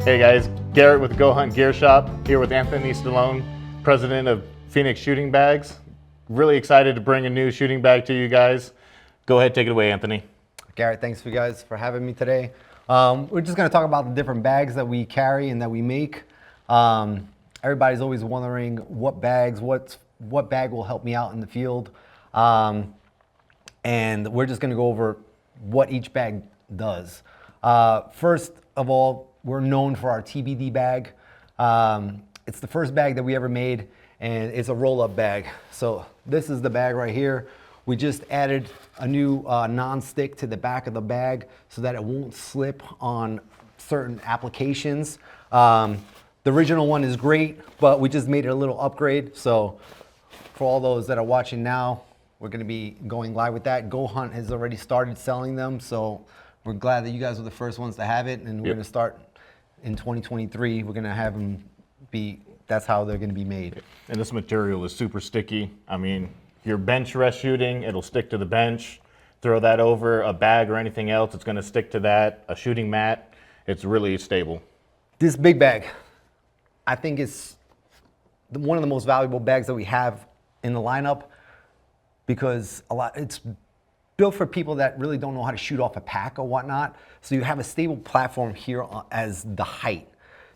Hey guys, Garrett with GOHUNT Gear Shop, here with Anthony Stallone, president of Phoenix Shooting Bags. Really excited to bring a new shooting bag to you guys. Go ahead, take it away, Anthony. Garrett, thanks for you guys for having me today. We're just going to talk about the different bags that we carry and that we make. Everybody's always wondering what bags, what bag will help me out in the field. And we're just going to go over what each bag does. First of all, we're known for our TBD bag. It's the first bag that we ever made, and it's a roll-up bag. So this is the bag right here. We just added a new non-stick to the back of the bag so that it won't slip on certain applications. The original one is great, but we just made it a little upgrade. So for all those that are watching now, we're going to be going live with that. GOHUNT has already started selling them, so we're glad that you guys were the first ones to have it, and we're going to start in 2023. We're going to have them be, that's how they're going to be made. And this material is super sticky. I mean, your bench rest shooting, it'll stick to the bench. Throw that over a bag or anything else, it's going to stick to that. A shooting mat, it's really stable. This big bag, I think it's one of the most valuable bags that we have in the lineup, because it's built for people that really don't know how to shoot off a pack or whatnot. So you have a stable platform here as the height.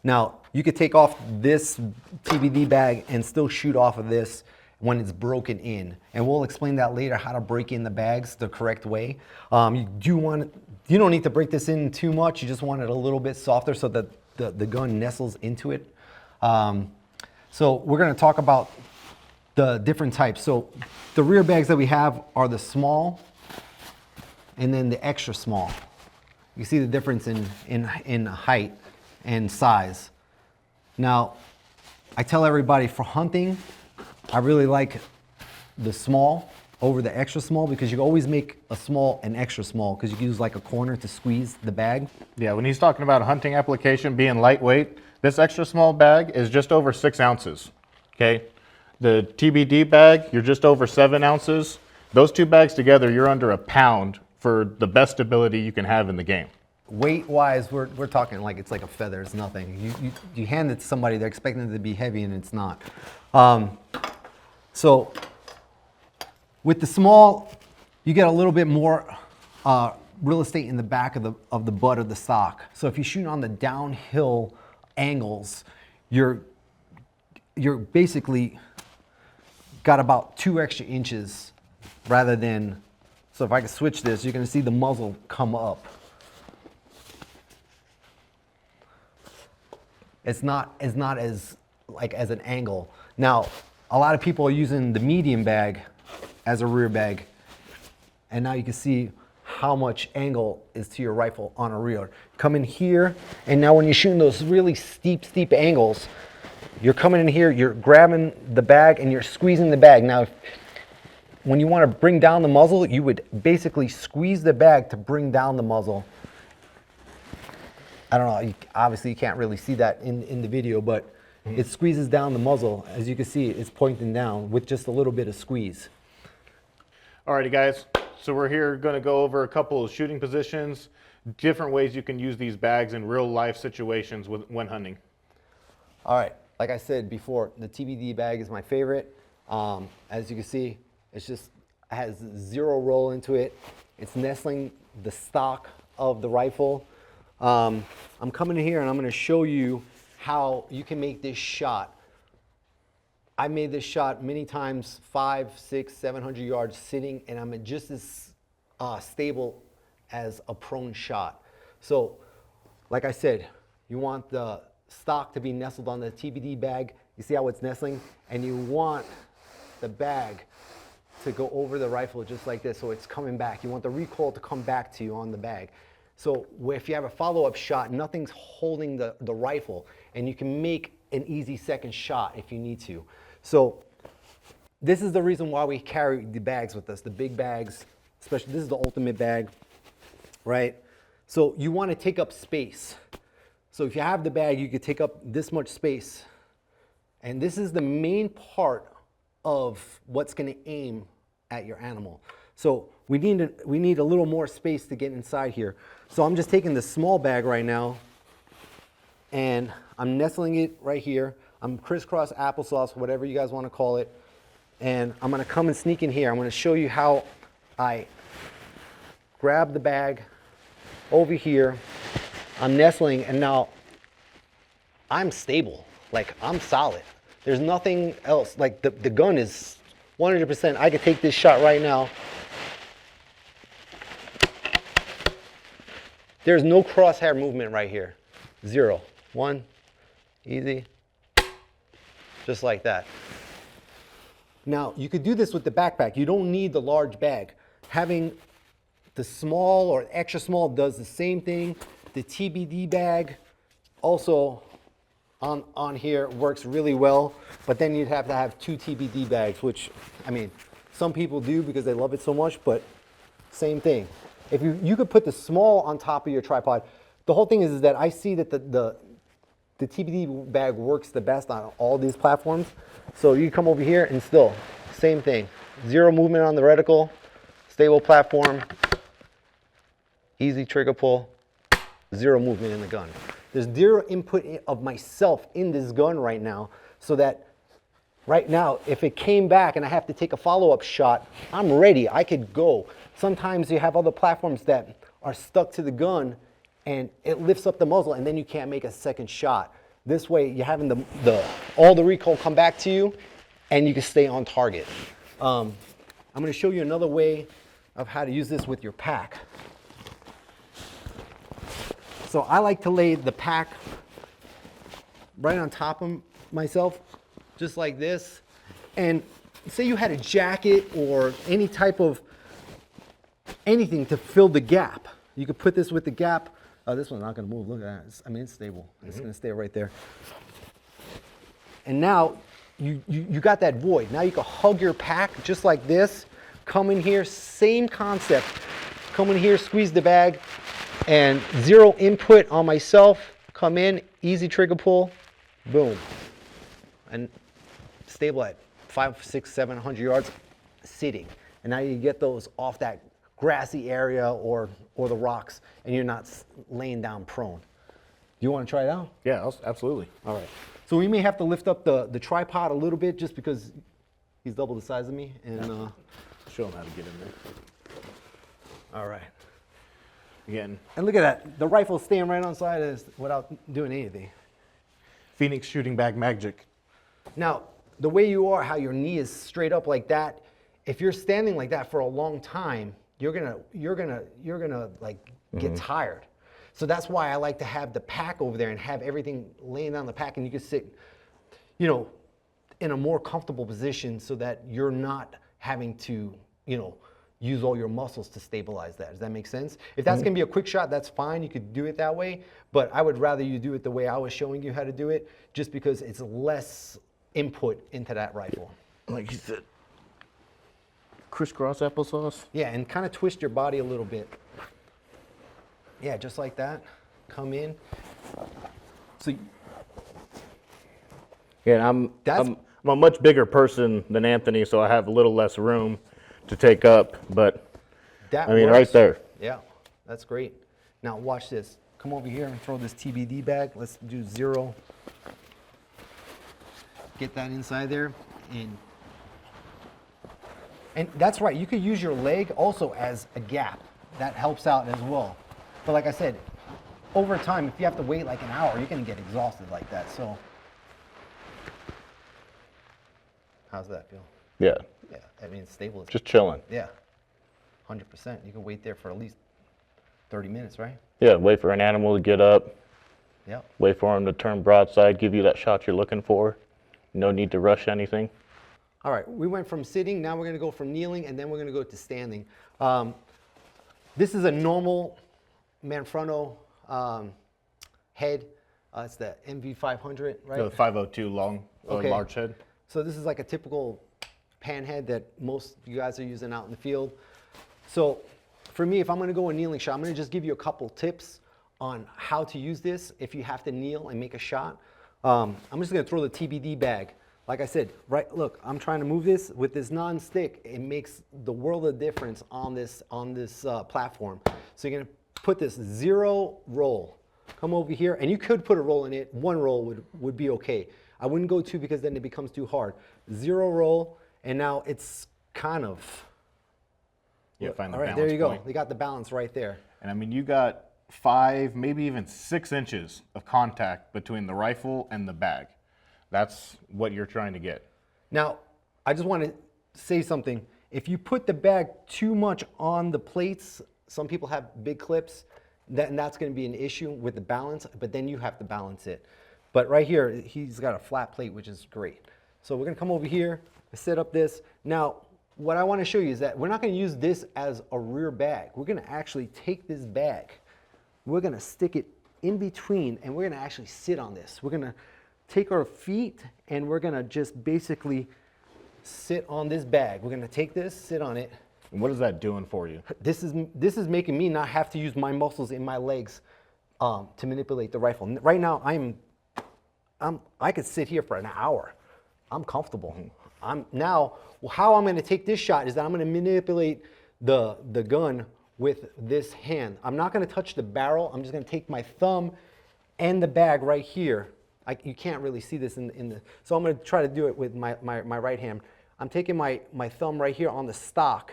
Now, you could take off this TBD bag and still shoot off of this when it's broken in. And we'll explain that later, how to break in the bags the correct way. You don't need to break this in too much. You just want it a little bit softer so that the gun nestles into it. So we're gonna talk about the different types. So the rear bags that we have are the small and then the extra small. You see the difference in height and size. Now, I tell everybody for hunting, I really like the small over the extra small, because you can always make a small an extra small, because you can use like a corner to squeeze the bag. Yeah, when he's talking about a hunting application being lightweight, this extra small bag is just over 6 ounces, okay? The TBD bag, you're just over 7 ounces. Those two bags together, you're under a pound for the best stability you can have in the game. Weight-wise, we're talking like it's like a feather. It's nothing. You hand it to somebody, they're expecting it to be heavy, and it's not. So with the small, you get a little bit more real estate in the back of the butt of the stock. So if you're shooting on the downhill angles, you're basically got about 2 extra inches rather than. So if I can switch this, you're going to see the muzzle come up. It's not as an angle. Now, a lot of people are using the medium bag as a rear bag, and now you can see how much angle is to your rifle on a rear. Come in here, and now when you're shooting those really steep angles, you're coming in here, you're grabbing the bag and you're squeezing the bag. Now, when you want to bring down the muzzle, you would basically squeeze the bag to bring down the muzzle. I don't know, obviously you can't really see that in the video, but it squeezes down the muzzle. As you can see, it's pointing down with just a little bit of squeeze. Alrighty guys, so we're here going to go over a couple of shooting positions, different ways you can use these bags in real life situations when hunting. All right, like I said before, the TBD bag is my favorite. As you can see, it has 0 roll into it. It's nestling the stock of the rifle. I'm coming in here and I'm going to show you how you can make this shot. I made this shot many times, 500, 600, 700 yards sitting, and I'm just as stable as a prone shot. So, like I said, you want the stock to be nestled on the TBD bag. You see how it's nestling? And you want the bag to go over the rifle just like this, so it's coming back. You want the recoil to come back to you on the bag. So if you have a follow-up shot, nothing's holding the rifle, and you can make an easy second shot if you need to. So this is the reason why we carry the bags with us, the big bags, especially this is the ultimate bag, right? So you want to take up space. So if you have the bag, you could take up this much space. And this is the main part of what's going to aim at your animal. So we need a little more space to get inside here. So I'm just taking the small bag right now and I'm nestling it right here. I'm crisscross applesauce, whatever you guys want to call it. And I'm going to come and sneak in here. I'm going to show you how I grab the bag over here. I'm nestling, and now I'm stable. Like, I'm solid. There's nothing else. Like, the gun is 100%. I could take this shot right now. There's no crosshair movement right here. 0. 1. Easy. Just like that. Now, you could do this with the backpack. You don't need the large bag. Having the small or extra small does the same thing. The TBD bag also on here works really well, but then you'd have to have 2 TBD bags, which, I mean, some people do because they love it so much, but same thing. If you could put the small on top of your tripod. The whole thing is that I see that the TBD bag works the best on all these platforms. So you come over here and still, same thing. 0 movement on the reticle, stable platform, easy trigger pull, 0 movement in the gun. There's 0 input of myself in this gun right now, so that right now, if it came back and I have to take a follow-up shot, I'm ready, I could go. Sometimes you have other platforms that are stuck to the gun and it lifts up the muzzle and then you can't make a second shot. This way, you're having all the recoil come back to you and you can stay on target. I'm gonna show you another way of how to use this with your pack. So I like to lay the pack right on top of myself, just like this. And say you had a jacket or any type of anything to fill the gap. You could put this with the gap. Oh, this one's not gonna move, look at that. I mean, it's stable. It's gonna stay right there. And now you got that void. Now you can hug your pack just like this. Come in here, same concept. Come in here, squeeze the bag, and 0 input on myself. Come in, easy trigger pull, boom. And stable at 500, 600, 700 yards sitting. And now you get those off that grassy area or the rocks, and you're not laying down prone. You want to try it out? Yeah, absolutely. All right. So we may have to lift up the tripod a little bit just because he's double the size of me. And show him how to get in there. All right. Again. And look at that. The rifle's staying right on side of this without doing anything. Phoenix shooting bag magic. Now, The way you are, how your knee is straight up like that, if you're standing like that for a long time, you're gonna like get tired. So that's why I like to have the pack over there and have everything laying on the pack, and you can sit, you know, in a more comfortable position so that you're not having to, you know, use all your muscles to stabilize that. Does that make sense? If that's gonna be a quick shot, that's fine. You could do it that way, but I would rather you do it the way I was showing you how to do it, just because it's less input into that rifle. Like you said, crisscross applesauce. Yeah, and kind of twist your body a little bit. Yeah, just like that. Come in. So Yeah, I'm a much bigger person than Anthony, so I have a little less room to take up, but that I mean, works. right there. Yeah, that's great. Now watch this. Come over here and throw this TBD bag. Let's do 0. Get that inside there, and that's right. You could use your leg also as a gap. That helps out as well. But like I said, over time, if you have to wait like an hour, you're gonna get exhausted like that. So, how's that feel? Yeah, Yeah, I mean, it's stable. just chilling. Yeah, 100%. You can wait there for at least 30 minutes, right? Yeah, wait for an animal to get up, Yep. wait for him to turn broadside, give you that shot you're looking for. No need to rush anything. All right, we went from sitting, now we're gonna go from kneeling, and then we're gonna go to standing. This is a normal Manfrotto head. It's the MV500, right? The 502 long, Okay. large head. So this is like a typical pan head that most of you guys are using out in the field. So for me, if I'm gonna go a kneeling shot, I'm gonna just give you a couple tips on how to use this if you have to kneel and make a shot. I'm just gonna throw the TBD bag. Like I said, right, look, I'm trying to move this with this non-stick. It makes the world of difference on this platform. So you're gonna put this 0 roll come over here, and you could put a roll in it. One roll would be okay. I wouldn't go two because then it becomes too hard. 0 roll, and now it's kind of. Yeah, find the all right, balance there you go. point. You got the balance right there. And I mean, you got 5, maybe even 6 inches of contact between the rifle and the bag. That's what you're trying to get. Now, I just want to say something. If you put the bag too much on the plates, some people have big clips, that's going to be an issue with the balance, but then you have to balance it. But right here, he's got a flat plate, which is great. So we're going to come over here, set up this. Now, what I want to show you is that we're not going to use this as a rear bag. We're going to actually take this bag, we're going to stick it in between, and we're going to actually sit on this. We're going to take our feet, and we're going to just basically sit on this bag. We're going to take this, sit on it. And what is that doing for you? This is making me not have to use my muscles in my legs to manipulate the rifle. Right now, I could sit here for an hour. I'm comfortable. Now, how I'm going to take this shot is that I'm going to manipulate the gun with this hand. I'm not going to touch the barrel. I'm just going to take my thumb and the bag right here. You can't really see this in the, so I'm going to try to do it with my right hand. I'm taking my thumb right here on the stock,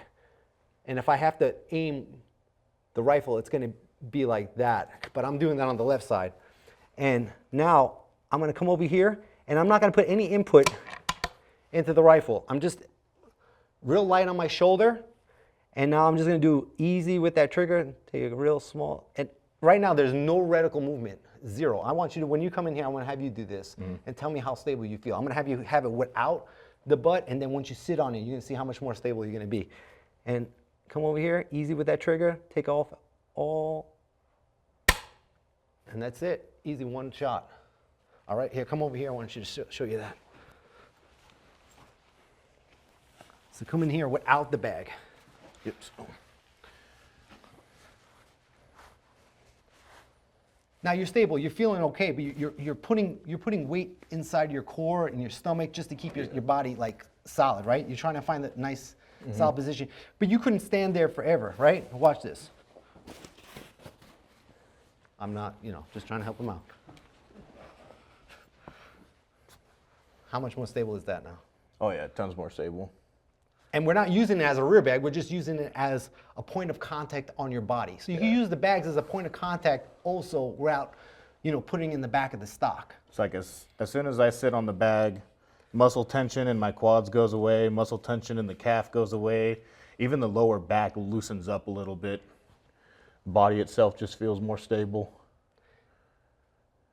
and if I have to aim the rifle, it's going to be like that, but I'm doing that on the left side. And now I'm going to come over here, and I'm not going to put any input into the rifle. I'm just real light on my shoulder, and now I'm just going to do easy with that trigger, take a real small, and right now there's no reticle movement, 0. I want you to, when you come in here, I want to have you do this and tell me how stable you feel. I'm going to have you have it without the butt, and then once you sit on it, you're going to see how much more stable you're going to be. And come over here, easy with that trigger, take off all, and that's it. Easy, one shot. All right, here, come over here. I want you to show you that. So come in here without the bag. Yep. Now you're stable, you're feeling okay, but you're putting weight inside your core and your stomach just to keep your body like solid, right? You're trying to find that nice solid position. But you couldn't stand there forever, right? Watch this. I'm not, just trying to help him out. How much more stable is that now? Oh yeah, tons more stable. And we're not using it as a rear bag, we're just using it as a point of contact on your body. So you can use the bags as a point of contact also without, putting in the back of the stock. It's like as soon as I sit on the bag, muscle tension in my quads goes away, muscle tension in the calf goes away, even the lower back loosens up a little bit. Body itself just feels more stable.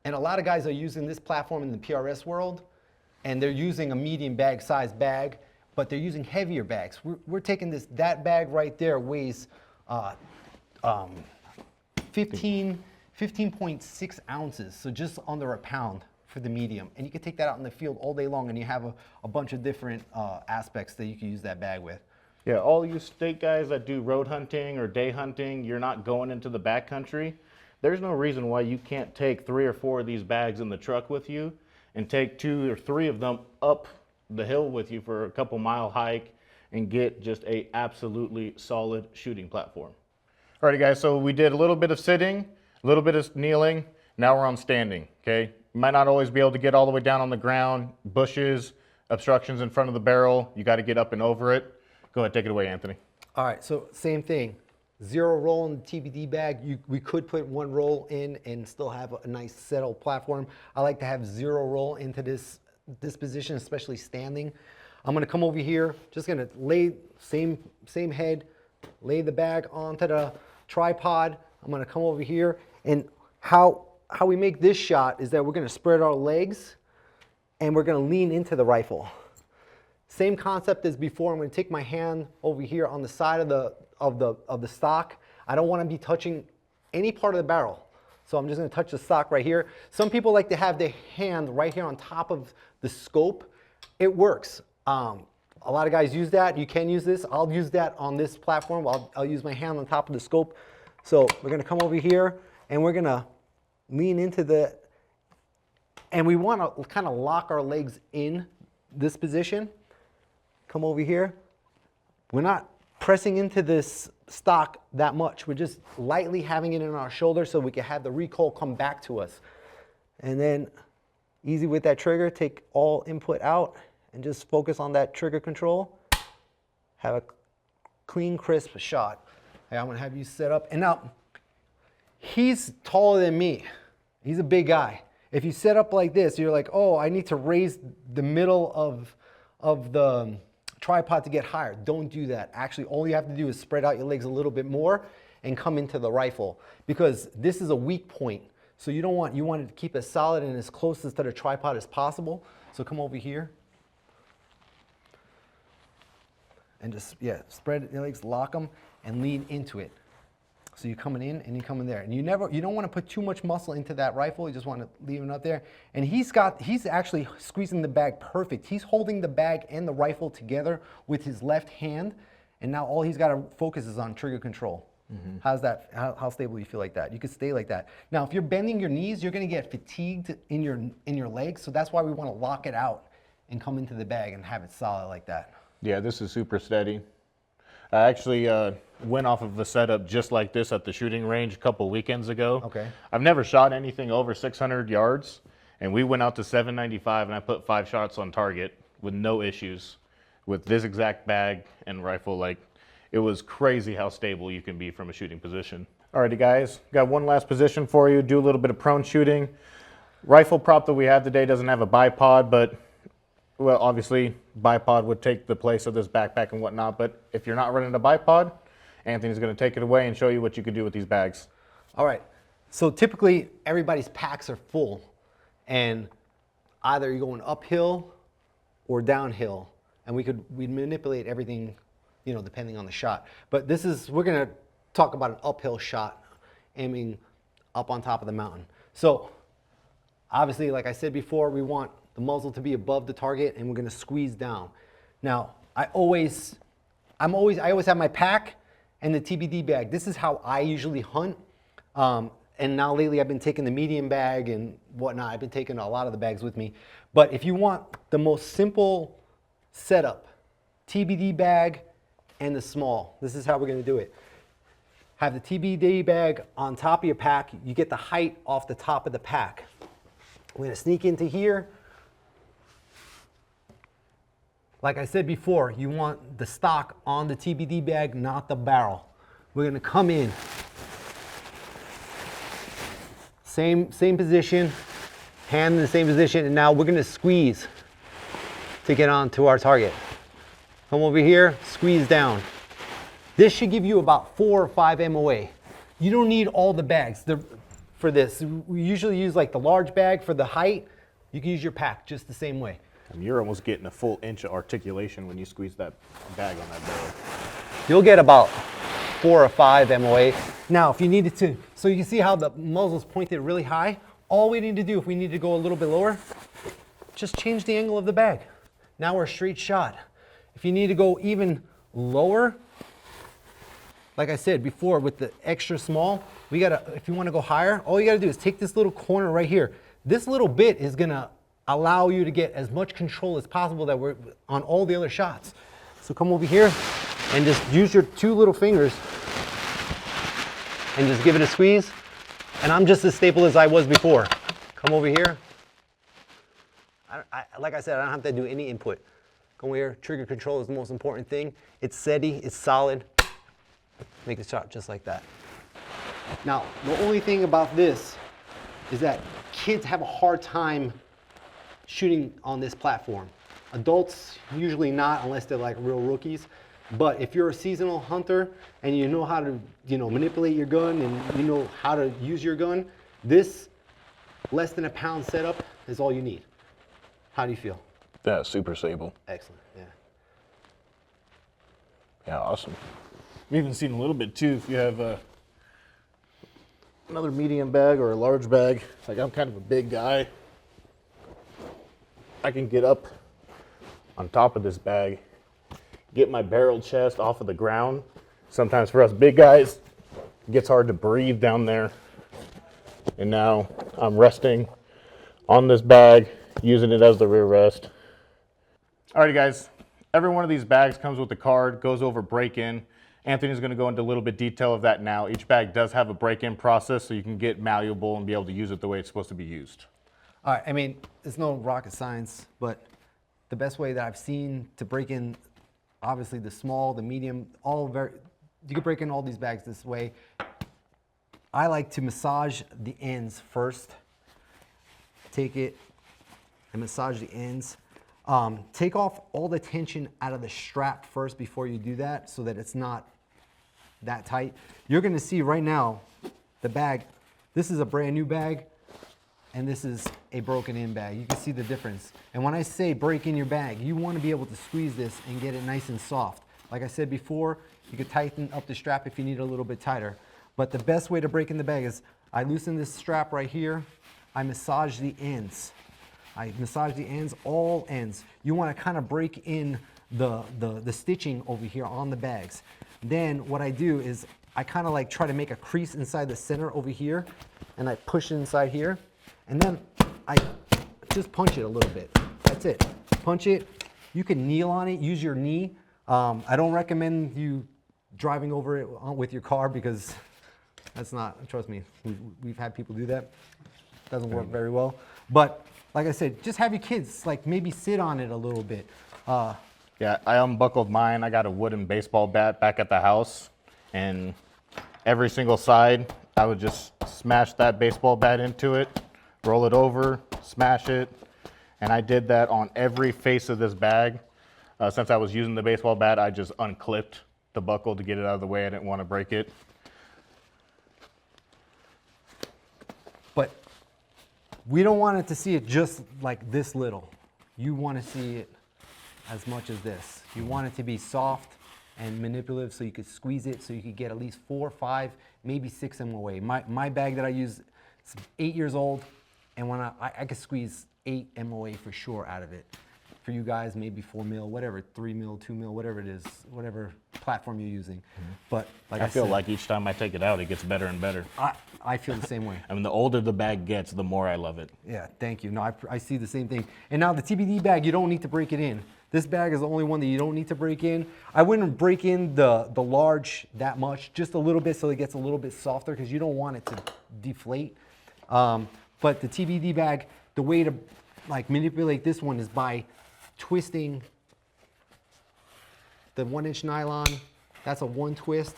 And a lot of guys are using this platform in the PRS world, and they're using a medium bag size bag, but they're using heavier bags. We're taking that bag right there weighs 15.6 ounces, so just under a pound for the medium. And you can take that out in the field all day long, and you have a bunch of different aspects that you can use that bag with. Yeah, all you state guys that do road hunting or day hunting, you're not going into the backcountry. There's no reason why you can't take 3 or 4 of these bags in the truck with you and take 2 or 3 of them up the hill with you for a couple mile hike and get just a absolutely solid shooting platform. Alrighty guys, so we did a little bit of sitting, a little bit of kneeling, now we're on standing, okay? You might not always be able to get all the way down on the ground, bushes, obstructions in front of the barrel, you gotta get up and over it. Go ahead, take it away, Anthony. All right, so same thing. 0 roll in the TBD bag. We could put 1 roll in and still have a nice settled platform. I like to have 0 roll into this position, especially standing. I'm gonna come over here, just gonna lay, same head, lay the bag onto the tripod. I'm gonna come over here, and how we make this shot is that we're gonna spread our legs and we're gonna lean into the rifle. Same concept as before. I'm gonna take my hand over here on the side of the stock. I don't wanna be touching any part of the barrel. So I'm just gonna touch the stock right here. Some people like to have their hand right here on top of the scope. It works. A lot of guys use that. You can use this. I'll use that on this platform. I'll use my hand on top of the scope. So we're gonna come over here and we're gonna lean into and we wanna kind of lock our legs in this position. Come over here. We're not pressing into this stock that much. We're just lightly having it in our shoulder so we can have the recoil come back to us. And then easy with that trigger, take all input out and just focus on that trigger control. Have a clean, crisp shot. Okay, I'm gonna have you set up. And now, he's taller than me. He's a big guy. If you set up like this, you're like, oh, I need to raise the middle of the tripod to get higher. Don't do that. Actually, all you have to do is spread out your legs a little bit more and come into the rifle, because this is a weak point. So you want it to keep it solid and as close to the tripod as possible. So come over here and just, yeah, spread your legs, lock them, and lean into it. So you're coming in and you're coming there. And you don't want to put too much muscle into that rifle. You just want to leave it up there. And he's actually squeezing the bag perfect. He's holding the bag and the rifle together with his left hand. And now all he's got to focus is on trigger control. Mm-hmm. How's that? How stable do you feel like that? You can stay like that. Now, if you're bending your knees, you're going to get fatigued in your legs. So that's why we want to lock it out and come into the bag and have it solid like that. Yeah, this is super steady. I actually went off of a setup just like this at the shooting range a couple weekends ago. Okay. I've never shot anything over 600 yards, and we went out to 795, and I put 5 shots on target with no issues with this exact bag and rifle. Like, it was crazy how stable you can be from a shooting position. Alrighty, guys, got one last position for you. Do a little bit of prone shooting. Rifle prop that we have today doesn't have a bipod, but well, obviously, bipod would take the place of this backpack and whatnot, but if you're not running a bipod, Anthony's going to take it away and show you what you can do with these bags. All right. So typically, everybody's packs are full, and either you're going uphill or downhill, and we'd manipulate everything, you know, depending on the shot. But we're going to talk about an uphill shot, aiming up on top of the mountain. So obviously, like I said before, we want the muzzle to be above the target, and we're going to squeeze down. Now, I always have my pack and the TBD bag. This is how I usually hunt. And now lately I've been taking the medium bag and whatnot. I've been taking a lot of the bags with me. But if you want the most simple setup, TBD bag and the small, this is how we're going to do it. Have the TBD bag on top of your pack. You get the height off the top of the pack. We're going to sneak into here. Like I said before, you want the stock on the TBD bag, not the barrel. We're going to come in. Same position, hand in the same position, and now we're going to squeeze to get onto our target. Come over here, squeeze down. This should give you about 4 or 5 MOA. You don't need all the bags for this. We usually use like the large bag for the height. You can use your pack just the same way. And you're almost getting a full inch of articulation when you squeeze that bag on that barrel. You'll get about 4 or 5 MOA. Now, if you needed to, so you can see how the muzzle's pointed really high, all we need to do, if we need to go a little bit lower, just change the angle of the bag. Now we're a straight shot. If you need to go even lower, like I said before with the extra small, if you want to go higher, all you got to do is take this little corner right here. This little bit is going to allow you to get as much control as possible that we're on all the other shots. So come over here and just use your 2 little fingers and just give it a squeeze. And I'm just as stable as I was before. Come over here. Like I said, I don't have to do any input. Come over here. Trigger control is the most important thing. It's steady, it's solid. Make the shot just like that. Now, the only thing about this is that kids have a hard time shooting on this platform. Adults, usually not unless they're like real rookies. But if you're a seasonal hunter and you know how to, manipulate your gun and you know how to use your gun, this less than a pound setup is all you need. How do you feel? Yeah, super stable. Excellent, yeah. Yeah, awesome. We've even seen a little bit too if you have another medium bag or a large bag. Like, I'm kind of a big guy. I can get up on top of this bag, get my barrel chest off of the ground. Sometimes for us big guys, it gets hard to breathe down there. And now I'm resting on this bag, using it as the rear rest. Alrighty guys, every one of these bags comes with a card, goes over break-in. Anthony's going to go into a little bit detail of that now. Each bag does have a break-in process, so you can get malleable and be able to use it the way it's supposed to be used. All right, I mean, it's no rocket science, but the best way that I've seen to break in, obviously the small, the medium, you can break in all these bags this way. I like to massage the ends first. Take it and massage the ends. Take off all the tension out of the strap first before you do that, so that it's not that tight. You're gonna see right now, the bag, this is a brand new bag, and this is a broken in bag. You can see the difference. And when I say break in your bag, you wanna be able to squeeze this and get it nice and soft. Like I said before, you could tighten up the strap if you need it a little bit tighter. But the best way to break in the bag is I loosen this strap right here, I massage the ends. I massage the ends, all ends. You wanna kinda break in the stitching over here on the bags. Then what I do is I kinda like try to make a crease inside the center over here, and I push it inside here. And then I just punch it a little bit. That's it. Punch it. You can kneel on it, use your knee. I don't recommend you driving over it with your car, because that's not, trust me, we've had people do that. Doesn't work very well. But like I said, just have your kids like maybe sit on it a little bit. Yeah, I unbuckled mine. I got a wooden baseball bat back at the house, and every single side, I would just smash that baseball bat into it, roll it over, smash it, and I did that on every face of this bag. Since I was using the baseball bat, I just unclipped the buckle to get it out of the way. I didn't want to break it. But we don't want it to see it just like this little. You want to see it as much as this. You want it to be soft and manipulative, so you could squeeze it, so you could get at least 4, 5, maybe 6 MOA. My bag that I use is 8 years old, and when I could squeeze 8 MOA for sure out of it. For you guys, maybe 4 mil, whatever, 3 mil, 2 mil, whatever it is, whatever platform you're using. But like I feel like each time I take it out, it gets better and better. I feel the same way. I mean, the older the bag gets, the more I love it. Yeah, thank you. No, I see the same thing. And now the TBD bag, you don't need to break it in. This bag is the only one that you don't need to break in. I wouldn't break in the large that much, just a little bit, so it gets a little bit softer, because you don't want it to deflate. But the TBD bag, the way to like manipulate this one is by twisting the 1-inch nylon. That's a 1 twist.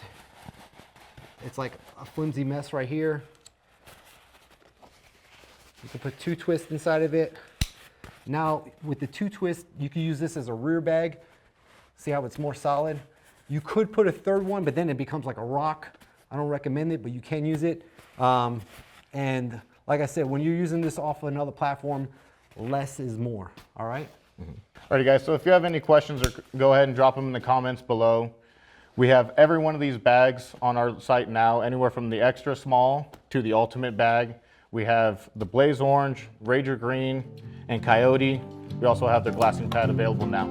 It's like a flimsy mess right here. You can put 2 twists inside of it. Now with the 2 twists, you can use this as a rear bag. See how it's more solid? You could put a 3rd one, but then it becomes like a rock. I don't recommend it, but you can use it. And like I said, when you're using this off of another platform, less is more, all right? Alrighty guys, so if you have any questions, or go ahead and drop them in the comments below. We have every one of these bags on our site now, anywhere from the extra small to the ultimate bag. We have the Blaze Orange, Rager Green, and Coyote. We also have their glassing pad available now.